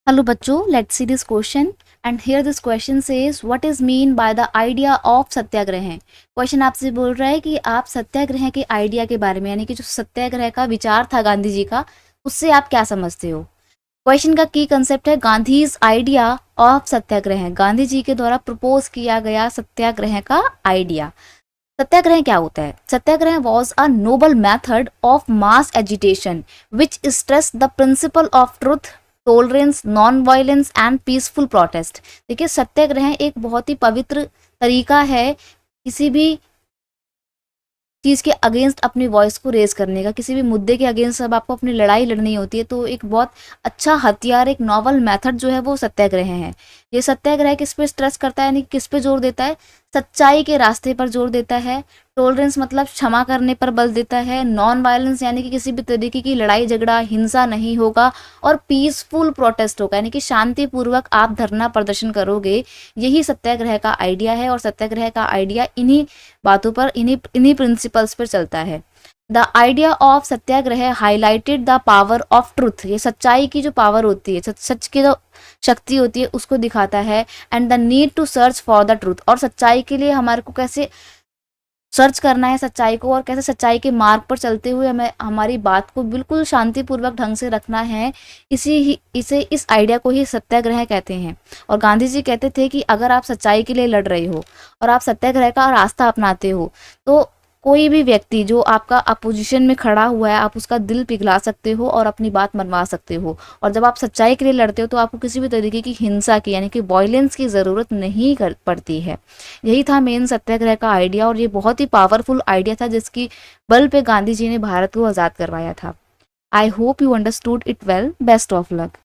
Hello बच्चों, let's see this question and here this question says what is mean by the idea of Satyagraha. Question आपसे बोल रहा है कि आप सत्याग्रह के आइडिया के बारे में, यानी कि जो सत्याग्रह का विचार था गांधी जी का, उससे आप क्या समझते हो। क्वेश्चन का की कंसेप्ट है गांधीज आइडिया ऑफ सत्याग्रह। गांधी जी के द्वारा प्रपोज किया गया सत्याग्रह का आइडिया। सत्याग्रह क्या होता है। Satyagraha was a noble method of mass agitation which stress the principle of truth, tolerance, non violence and peaceful protest. देखिए, सत्याग्रह एक बहुत ही पवित्र तरीका है किसी भी चीज़ के अगेंस्ट अपनी वॉइस को रेज करने का। किसी भी मुद्दे के अगेंस्ट जब आपको अपनी लड़ाई लड़नी होती है तो एक बहुत अच्छा हथियार, एक नॉवल मेथड जो है वो सत्याग्रह है। ये सत्याग्रह किस पे स्ट्रेस करता है, यानी किस पे जोर देता है, सच्चाई के रास्ते पर जोर देता है। टॉलरेंस मतलब क्षमा करने पर बल देता है। नॉन वायलेंस यानी कि किसी भी तरीके की लड़ाई झगड़ा हिंसा नहीं होगा। और पीसफुल प्रोटेस्ट होगा, यानी कि शांतिपूर्वक आप धरना प्रदर्शन करोगे। यही सत्याग्रह का आइडिया है और सत्याग्रह का आइडिया इन्हीं बातों पर, इन्हीं प्रिंसिपल्स पर चलता है। The idea of Satyagraha highlighted the power of truth. ये सच्चाई की जो पावर होती है, सच की जो शक्ति होती है, उसको दिखाता है। And the need to search for the truth, और सच्चाई के लिए हमारे को कैसे सर्च करना है सच्चाई को, और कैसे सच्चाई के मार्ग पर चलते हुए हमें हमारी बात को बिल्कुल शांतिपूर्वक ढंग से रखना है। इस आइडिया को ही सत्याग्रह कहते हैं। और गांधी जी कहते थे कि अगर आप सच्चाई के लिए लड़ रहे हो और आप सत्याग्रह का रास्ता अपनाते हो तो कोई भी व्यक्ति जो आपका अपोजिशन में खड़ा हुआ है, आप उसका दिल पिघला सकते हो और अपनी बात मनवा सकते हो। और जब आप सच्चाई के लिए लड़ते हो तो आपको किसी भी तरीके की हिंसा की, यानी कि वॉयलेंस की ज़रूरत नहीं पड़ती है। यही था मेन सत्याग्रह का आइडिया, और ये बहुत ही पावरफुल आइडिया था जिसकी बल पे गांधी जी ने भारत को आज़ाद करवाया था। I hope you understood it well. Best of luck.